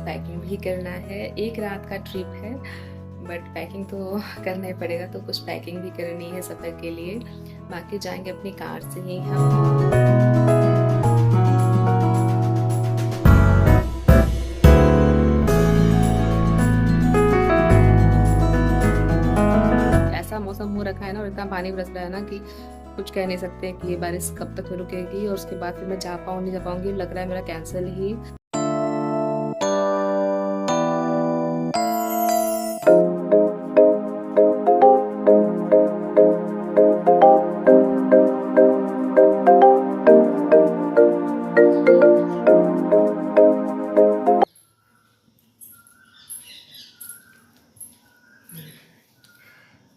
Packing भी करना है। एक रात का ट्रिप है बट पैकिंग तो करना ही पड़ेगा, तो कुछ पैकिंग भी करनी है सफ़र के लिए। बाकी जाएंगे अपनी कार से ही हम। ऐसा मौसम हो रखा है ना और इतना पानी बरस रहा है ना कि कुछ कह नहीं सकते कि ये बारिश कब तक रुकेगी और उसके बाद फिर मैं जा पाऊँ नहीं जा पाऊँगी। लग रहा है मेरा कैंसिल ही।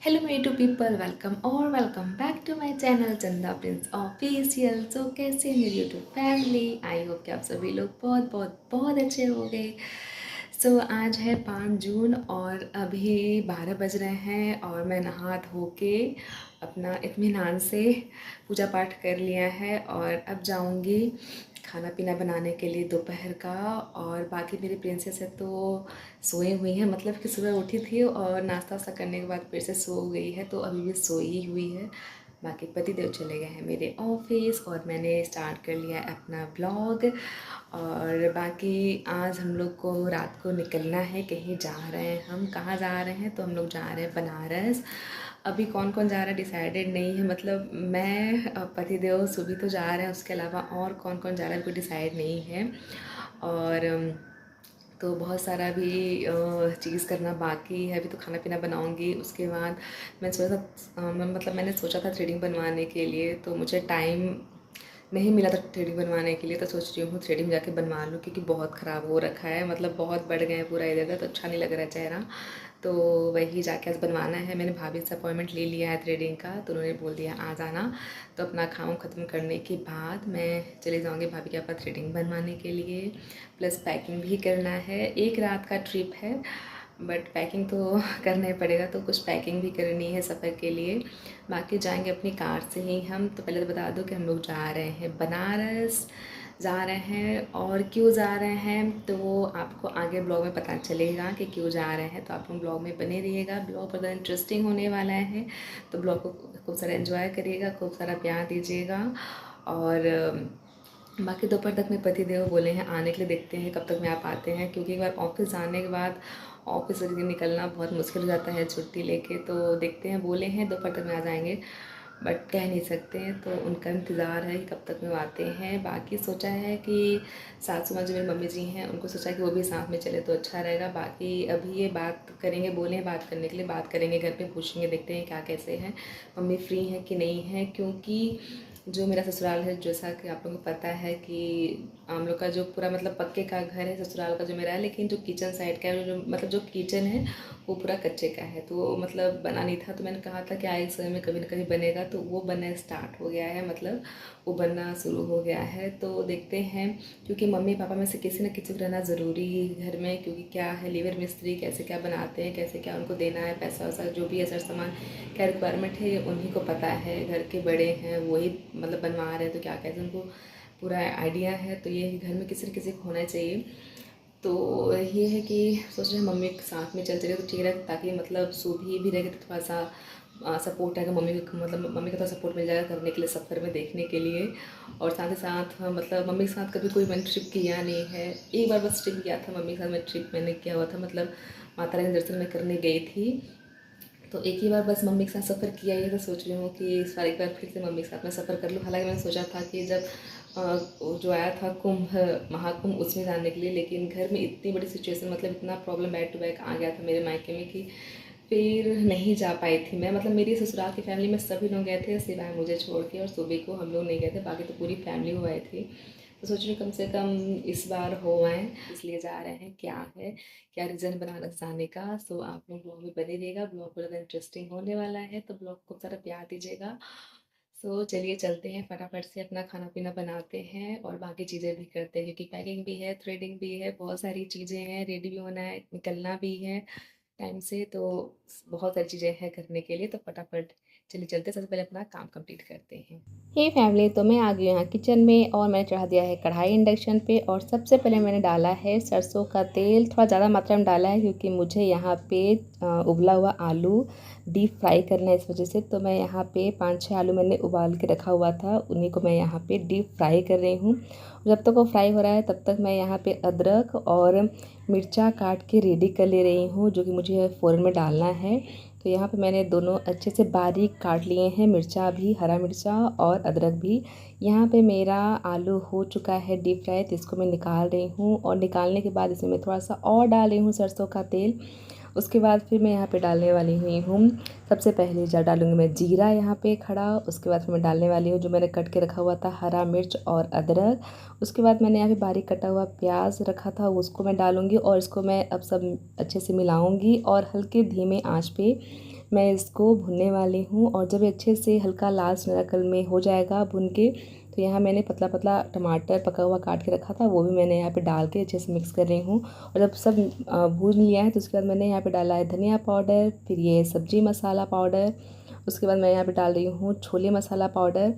Hello may to people, welcome back to my channel Chanda prince official. So कैसे हैं मेरी यूट्यूब फैमिली? आई होप कि आप सभी लोग बहुत बहुत बहुत अच्छे होंगे। सो आज है 5 जून और अभी 12 बज रहे हैं और मैं नहा धो के अपना इत्मीनान से पूजा पाठ कर लिया है और अब जाऊंगी खाना पीना बनाने के लिए दोपहर का। और बाकी मेरी प्रिंसेस है तो सोई हुई हैं, मतलब कि सुबह उठी थी और नाश्ता वास्ता करने के बाद फिर से सो गई है, तो अभी भी सोई ही हुई है। बाकी पतिदेव चले गए हैं मेरे ऑफिस और मैंने स्टार्ट कर लिया है अपना ब्लॉग। और बाकी आज हम लोग को रात को निकलना है, कहीं जा रहे हैं। हम कहाँ जा रहे हैं? तो हम लोग जा रहे हैं बनारस। अभी कौन कौन जा रहा है डिसाइडेड नहीं है, मतलब मैं पतिदेव सुबह तो जा रहे हैं, उसके अलावा और कौन कौन जा रहा है कोई डिसाइड नहीं है। और तो बहुत सारा भी चीज़ करना बाकी है। अभी तो खाना पीना बनाऊंगी, उसके बाद मैं सोचा था मतलब मैंने सोचा था थ्रेडिंग बनवाने के लिए, तो मुझे टाइम नहीं मिला था थ्रेडिंग बनवाने के लिए, तो सोच रही हूँ थ्रेडिंग जाके बनवा लूँ क्योंकि बहुत ख़राब हो रखा है, मतलब बहुत बढ़ गए हैं पूरा इधर का, तो अच्छा नहीं लग रहा है चेहरा। तो वही जाके आज बनवाना है। मैंने भाभी से अपॉइंटमेंट ले लिया है थ्रेडिंग का, तो उन्होंने बोल दिया आ जाना। तो अपना काम ख़त्म करने के बाद मैं चले जाऊँगी भाभी के पास थ्रेडिंग बनवाने के लिए, प्लस पैकिंग भी करना है। एक रात का ट्रिप है बट पैकिंग तो करना ही पड़ेगा, तो कुछ पैकिंग भी करनी है सफ़र के लिए। बाकी जाएंगे अपनी कार से ही हम। तो पहले तो बता दो कि हम लोग जा रहे हैं बनारस, जा रहे हैं और क्यों जा रहे हैं तो वो आपको आगे ब्लॉग में पता चलेगा कि क्यों जा रहे हैं। तो आप लोग ब्लॉग में बने रहिएगा, ब्लॉग बहुत इंटरेस्टिंग होने वाला है। तो ब्लॉग को खूब सारा एंजॉय करिएगा, खूब सारा प्यार दीजिएगा। और बाकी दोपहर तक मेरे पति देव बोले हैं आने के लिए, देखते हैं कब तक में आप आते हैं, क्योंकि एक बार ऑफिस जाने के बाद ऑफिस से निकलना बहुत मुश्किल हो जाता है छुट्टी लेके। तो देखते हैं, बोले हैं दोपहर तक में आ जाएंगे बट कह नहीं सकते हैं, तो उनका इंतज़ार है कि कब तक में वो आते हैं। बाकी सोचा है कि सासू माँ जो मेरी मम्मी जी हैं उनको सोचा कि वो भी साथ में चले तो अच्छा रहेगा। बाकी अभी ये बात करेंगे, बोले हैं बात करने के लिए, बात करेंगे घर पे, पूछेंगे देखते हैं क्या कैसे हैं, मम्मी फ्री हैं कि नहीं है। क्योंकि जो मेरा ससुराल है, जैसा कि आप लोगों को पता है कि हम लोग का जो पूरा मतलब पक्के का घर है ससुराल का जो मेरा है, लेकिन जो किचन साइड का है, जो मतलब जो किचन है वो पूरा कच्चे का है, तो वो मतलब बना नहीं था। तो मैंने कहा था कि आए समय में कभी ना कभी बनेगा, तो वो बनना स्टार्ट हो गया है, मतलब वो बनना शुरू हो गया है। तो देखते हैं, क्योंकि मम्मी पापा में से किसी न किसी को रहना ज़रूरी है घर में, क्योंकि क्या है लीवर मिस्त्री कैसे क्या बनाते हैं, कैसे क्या उनको देना है, पैसा वैसा जो भी है सर सामान क्या रिक्वायरमेंट है उन्हीं को पता है। घर के बड़े हैं वही मतलब बनवा रहे हैं, तो क्या कहते हैं उनको पूरा आइडिया है। तो ये घर में किसी न किसी को होना चाहिए। तो ये है कि सोच रहे हैं मम्मी के साथ में चल चले तो ठीक रहेगा, ताकि मतलब सुबह भी रहेगा तो थोड़ा सा सपोर्ट रहेगा मम्मी को, मतलब मम्मी का थोड़ा सपोर्ट मिल जाएगा करने के लिए, सफ़र में देखने के लिए। और साथ ही साथ मतलब मम्मी के साथ कभी कोई मैंने ट्रिप किया नहीं है, एक बार बस ट्रिप किया था मम्मी के साथ, मैं ट्रिप मैंने किया हुआ था, मतलब माता रानी दर्शन में करने गई थी। तो एक ही बार बस मम्मी के साथ सफ़र किया है, तो सोच रही हूँ कि इस बार एक बार फिर से मम्मी के साथ में सफ़र कर लूँ। हालांकि मैंने सोचा था कि जब जो आया था कुंभ, महाकुंभ, उसमें जाने के लिए, लेकिन घर में इतनी बड़ी सिचुएशन, मतलब इतना प्रॉब्लम बैक टू बैक आ गया था मेरे मायके में कि फिर नहीं जा पाई थी मैं। मतलब मेरी ससुराल की फैमिली में सभी लोग गए थे सिवाय मुझे छोड़ के, और सुबह को हम लोग नहीं गए थे, बाकी तो पूरी फैमिली हो गई थी। तो सोच रही हूँ कम से कम इस बार हो आए, इसलिए जा रहे हैं। क्या है, क्या रीज़न बनारस जाने का, सो आप लोग ब्लॉग में बने रहिएगा, ब्लॉग बहुत ज़्यादा इंटरेस्टिंग होने वाला है, तो ब्लॉग को सारा प्यार दीजिएगा। सो चलिए चलते हैं, फटाफट से अपना खाना पीना बनाते हैं और बाकी चीज़ें भी करते हैं, क्योंकि पैकिंग भी है, थ्रेडिंग भी है, बहुत सारी चीज़ें हैं, रेडी भी होना है, निकलना भी है टाइम से, तो बहुत सारी चीज़ें हैं करने के लिए। तो फटाफट चलिए चलते सबसे पहले अपना काम कंप्लीट करते हैं। हे फैमिली, तो मैं आ गई यहाँ किचन में और मैंने चढ़ा दिया है कढ़ाई इंडक्शन पे। और सबसे पहले मैंने डाला है सरसों का तेल। थोड़ा ज़्यादा मात्रा में डाला है क्योंकि मुझे यहाँ पे उबला हुआ आलू डीप फ्राई करना है, इस वजह से। तो मैं यहाँ पे 5-6 आलू मैंने उबाल के रखा हुआ था, उन्हीं को मैं यहाँ पे डीप फ्राई कर रही हूँ। जब तक वो फ्राई हो रहा है तब तक मैं यहाँ पे अदरक और मिर्चा काट के रेडी कर ले रही हूँ, जो कि मुझे फ़ौरन में डालना है। तो यहाँ पे मैंने दोनों अच्छे से बारीक काट लिए हैं, मिर्चा भी, हरा मिर्चा और अदरक भी। यहाँ पे मेरा आलू हो चुका है डीप फ्राई, तो इसको मैं निकाल रही हूँ। और निकालने के बाद इसमें मैं थोड़ा सा और डाल रही हूँ सरसों का तेल। उसके बाद फिर मैं यहाँ पे डालने वाली हुई हूँ, सबसे पहले जो डालूँगी मैं जीरा यहाँ पे खड़ा। उसके बाद फिर मैं डालने वाली हूँ जो मैंने कट के रखा हुआ था हरा मिर्च और अदरक। उसके बाद मैंने यहाँ पे बारीक कटा हुआ प्याज रखा था, उसको मैं डालूँगी। और इसको मैं अब सब अच्छे से मिलाऊँगी और हल्के धीमे आंच पे मैं इसको भुनने वाली हूँ। और जब अच्छे से हल्का लाल सुनहरा कलर में हो जाएगा भुन के, तो यहाँ मैंने पतला पतला टमाटर पका हुआ काट के रखा था, वो भी मैंने यहाँ पे डाल के अच्छे से मिक्स कर रही हूँ। और जब सब भून लिया है तो उसके बाद मैंने यहाँ पे डाला है धनिया पाउडर, फिर ये सब्जी मसाला पाउडर। उसके बाद मैं यहाँ पे डाल रही हूँ छोले मसाला पाउडर।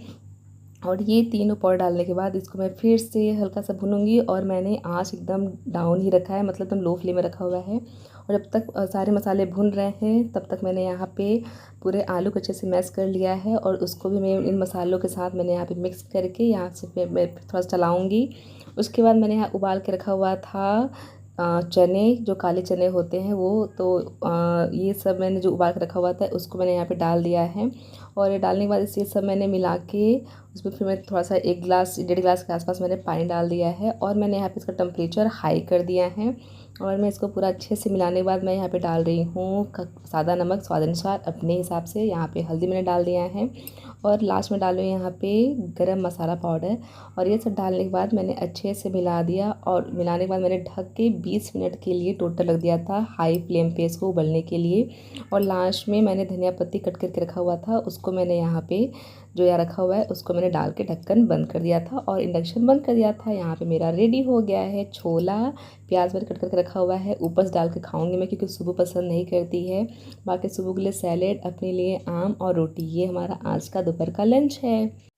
और ये तीनों पाउडर डालने के बाद इसको मैं फिर से हल्का सा भूनूंगी। और मैंने आँच एकदम डाउन ही रखा है, मतलब एकदम लो फ्लेम में रखा हुआ है। और जब तक सारे मसाले भुन रहे हैं तब तक मैंने यहाँ पे पूरे आलू को अच्छे से मैश कर लिया है। और उसको भी मैं इन मसालों के साथ मैंने यहाँ पे मिक्स करके यहाँ से मैं थोड़ा सा चलाऊँगी। उसके बाद मैंने यहाँ उबाल के रखा हुआ था चने, जो काले चने होते हैं वो। तो ये सब मैंने जो उबाल के रखा हुआ था उसको मैंने यहाँ पे डाल दिया है। और ये डालने के बाद इसे सब मैंने मिला के उसमें फिर मैं थोड़ा सा 1 गिलास 1.5 गिलास के आसपास मैंने पानी डाल दिया है। और मैंने यहाँ पे इसका टेम्परेचर हाई कर दिया है। और मैं इसको पूरा अच्छे से मिलाने के बाद मैं यहाँ पे डाल रही हूँ सादा नमक स्वाद अनुसार अपने हिसाब से। यहाँ पे हल्दी मैंने डाल दिया है। और लास्ट में डाल रही हूँ यहाँ पे गरम मसाला पाउडर। और ये सब डालने के बाद मैंने अच्छे से मिला दिया। और मिलाने के बाद मैंने ढक के 20 मिनट के लिए टोटल रख दिया था हाई फ्लेम पे इसको उबलने के लिए। और लास्ट में मैंने धनिया पत्ती कट करके रखा हुआ था, उसको मैंने यहाँ पे जो यहाँ रखा हुआ है उसको मैंने डाल के ढक्कन बंद कर दिया था और इंडक्शन बंद कर दिया था। यहाँ पे मेरा रेडी हो गया है छोला। प्याज मैंने कट करके रखा हुआ है, ऊपर से डाल के खाऊंगी मैं क्योंकि सुबह पसंद नहीं करती है। बाकी सुबह के लिए सैलेड, अपने लिए आम और रोटी। ये हमारा आज का दोपहर का लंच है।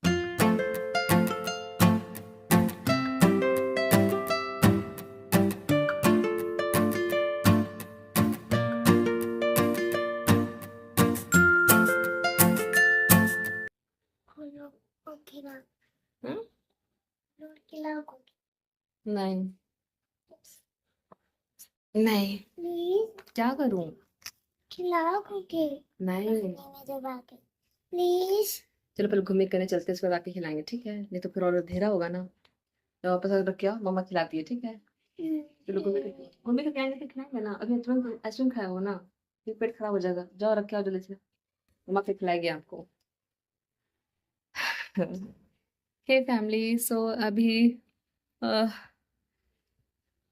हम्म? नहीं नहीं, क्या करूं? खिलाओगे? नहीं, प्लीज। चलो पहले घूमने करने चलते हैं, उसके बाद आके खिलाएंगे, ठीक है? नहीं तो फिर और अंधेरा होगा ना। तो वापस आकर क्या मम्मा खिलाती है, ठीक है? चलो घूमने के आएंगे फिर खिलाएंगे ना। अभी तुरंत आइसक्रीम खाया हो ना, फिर पेट खराब हो जाएगा। जाओ रख के आओ जल्दी से, मम्मा फिर खिलाएगी आपको। हे फैमिली, सो अ,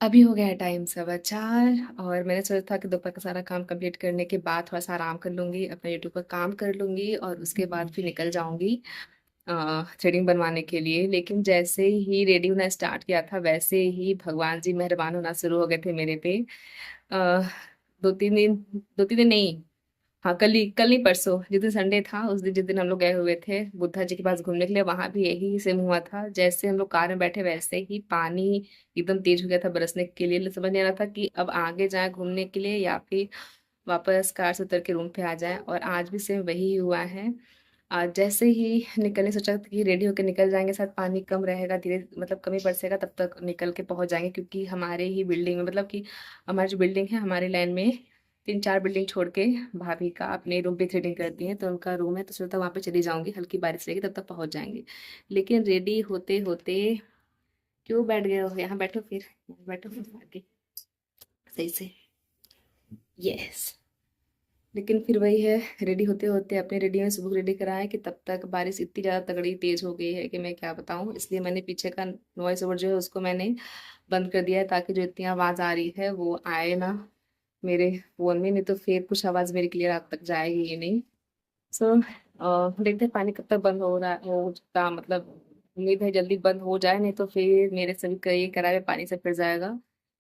अभी हो गया है टाइम 4:15। और मैंने सोचा था कि दोपहर का सारा काम कंप्लीट करने के बाद थोड़ा सा आराम कर लूँगी, अपना यूट्यूब पर काम कर लूँगी और उसके बाद फिर निकल जाऊँगी थ्रेडिंग बनवाने के लिए। लेकिन जैसे ही रेडी होना स्टार्ट किया था वैसे ही भगवान जी मेहरबान होना शुरू हो गए थे मेरे पे। अ, 2-3 दिन, 2-3 दिन नहीं, हाँ कल ही परसों जिस दिन संडे था उस दिन, जिस दिन हम लोग गए हुए थे बुद्धा जी के पास घूमने के लिए, वहां भी यही सेम हुआ था। जैसे हम लोग कार में बैठे वैसे ही पानी एकदम तेज हो गया था बरसने के लिए। समझ नहीं आ रहा था कि अब आगे जाए घूमने के लिए या फिर वापस कार से उतर के रूम पे आ जाए। और आज भी सेम वही हुआ है। आज जैसे ही निकलने सोचा था कि रेडी होकर निकल जाएंगे, शायद पानी कम रहेगा, धीरे मतलब कमी बरसेगा तब तक निकल के पहुंच जाएंगे। क्योंकि हमारे ही बिल्डिंग में, मतलब कि हमारी जो बिल्डिंग है हमारे लाइन में 3-4 बिल्डिंग छोड़ के भाभी का अपने रूम पे थ्रेडिंग करती हैं, तो उनका रूम है। तो सोचा वहाँ पे चली जाऊंगी, हल्की बारिश रहेगी तब तक पहुंच जाएंगे। लेकिन रेडी होते होते क्यों बैठ गए हो? यहाँ बैठो, फिर यहाँ बैठो फिर आगे सही से। यस। लेकिन फिर वही है, रेडी होते होते अपने रेडी में सुबह रेडी कराए कि तब तक बारिश इतनी ज़्यादा तगड़ी तेज हो गई है कि मैं क्या बताऊँ। इसलिए मैंने पीछे का वॉइस ओवर जो है उसको मैंने बंद कर दिया है, ताकि जो इतनी आवाज़ आ रही है वो आए ना मेरे फोन में, नहीं तो फिर कुछ आवाज़ मेरी क्लियर आप तक जाएगी ही नहीं। सो देखते हैं पानी कब तक बंद हो रहा हो चुका, मतलब उम्मीद है जल्दी बंद हो जाए, नहीं तो फिर मेरे सभी का ये किराए में पानी से फिर जाएगा।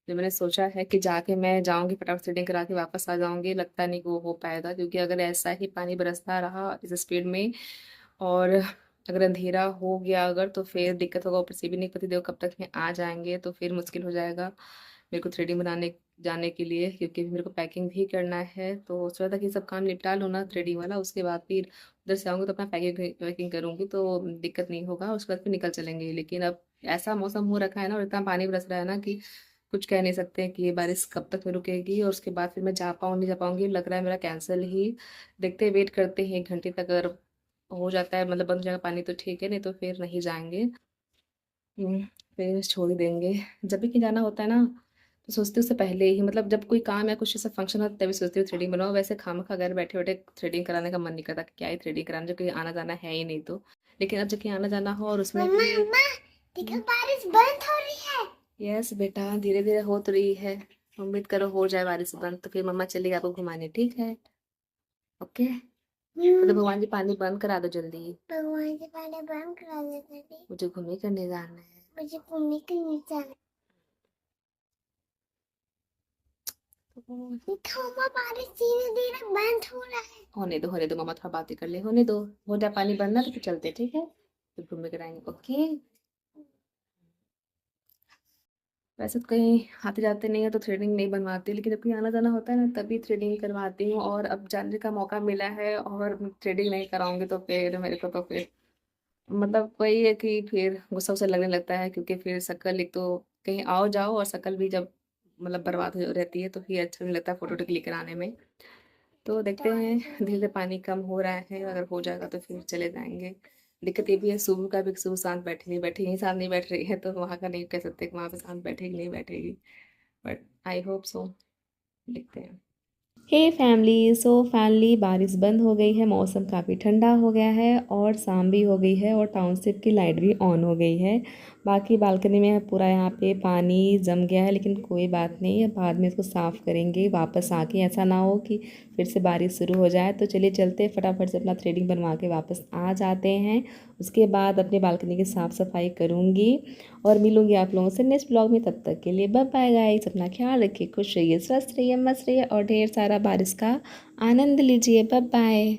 जो मैंने सोचा है कि जाके मैं जाऊँगी फटाफट थ्रेडिंग करा के वापस आ जाऊँगी, लगता नहीं कि वो हो पाएगा, क्योंकि अगर ऐसा ही पानी बरसता रहा इस स्पीड में और अगर अंधेरा हो गया अगर, तो फिर दिक्कत होगा। ऊपर से भी नहीं पति देव कब तक ये आ जाएँगे, तो फिर मुश्किल हो जाएगा मेरे को थ्रेडिंग बनाने जाने के लिए, क्योंकि मेरे को पैकिंग भी करना है। तो सोचा था कि सब काम निपटा लूँ ना थ्रेडिंग वाला, उसके बाद फिर उधर से आऊँगी तो अपना पैकिंग वैकिंग करूँगी, तो दिक्कत नहीं होगा, उसके बाद फिर निकल चलेंगे। लेकिन अब ऐसा मौसम हो रखा है ना और इतना पानी बरस रहा है ना कि कुछ कह नहीं सकते कि ये बारिश कब तक में रुकेगी और उसके बाद फिर मैं जा पाऊँ नहीं जा पाऊँगी, लग रहा है मेरा कैंसिल ही। देखते हैं, वेट करते हैं 1 घंटे तक, अगर हो जाता है मतलब बंद हो जाएगा पानी तो ठीक है, नहीं तो फिर नहीं जाएंगे। हम्म, फिर छोड़ ही देंगे। जब भी कहीं जाना होता है ना तो सोचती हूँ उससे पहले ही, मतलब जब कोई काम या कुछ ऐसा फंक्शन होता है तभी सोचती हूँ थ्रेडिंग बनाओ। वैसे खामखा घर बैठे बैठे थ्रेडिंग कराने का मन नहीं करता कि क्या ही थ्रेडिंग कराने, जो कहीं आना जाना है ही नहीं तो। लेकिन अब जब कहीं आना जाना हो और उसमें मम्मा भी मम्मा देखो बारिश बंद हो रही है। यस बेटा, धीरे धीरे हो तो रही है। उम्मीद करो हो जाए बारिश बंद, तो फिर मम्मा चलेगी आपको घुमाने, ठीक है? ओके, तो भगवान जी पानी बंद करा दो जल्दी, भगवान से पानी बंद करा देते थे। मुझे घूमने करने जाना है। मुझे घूमने के लिए जाना। देखो मम्मा बारिश धीरे धीरे बंद हो रहा है। होने दो मामा, थोड़ा बातें कर ले, होने दो। हो जाए पानी बंद ना तो फिर चलते, ठीक है? फिर घूमने कराएंगे, ओके। वैसे तो कहीं आते जाते नहीं है तो थ्रेडिंग नहीं बनवाती, लेकिन जब कहीं आना जाना होता है ना तभी थ्रेडिंग करवाती हूँ। और अब जाने का मौका मिला है और थ्रेडिंग नहीं कराऊंगी तो फिर मेरे को तो फिर मतलब वही है कि फिर गुस्सा वुस्सा लगने लगता है, क्योंकि फिर शक्ल एक तो कहीं आओ जाओ और शक्ल भी जब मतलब बर्बाद हो रहती है तो फिर अच्छा नहीं लगता फोटो वोटो क्लिक कराने में। तो देखते हैं, धीरे धीरे पानी कम हो रहा है, अगर हो जाएगा तो फिर चले जाएंगे। दिक्कत ये भी है सुबह का भी, सुबह शांत बैठी यहीं शांत नहीं बैठ रही है, तो वहाँ का नहीं कह सकते कि वहाँ पे शांत बैठेगी नहीं बैठेगी, बट आई होप सो, देखते हैं। हे फैमिली, सो फाइनली बारिश बंद हो गई है, मौसम काफ़ी ठंडा हो गया है और शाम भी हो गई है और टाउनशिप की लाइट भी ऑन हो गई है। बाकी बालकनी में पूरा यहाँ पे पानी जम गया है, लेकिन कोई बात नहीं है, बाद में इसको साफ़ करेंगे वापस आके, ऐसा ना हो कि फिर से बारिश शुरू हो जाए। तो चलिए चलते फटाफट से अपना थ्रेडिंग बनवा के वापस आ जाते हैं। उसके बाद अपनी बालकनी की साफ़ सफाई करूँगी और मिलूंगी आप लोगों से नेक्स्ट ब्लॉग में। तब तक के लिए बाय बाय गाइस, अपना ख्याल रखिए, खुश रहिए, स्वस्थ रहिए, मस्त रहिए और ढेर सारा बारिश का आनंद लीजिए। Bye bye.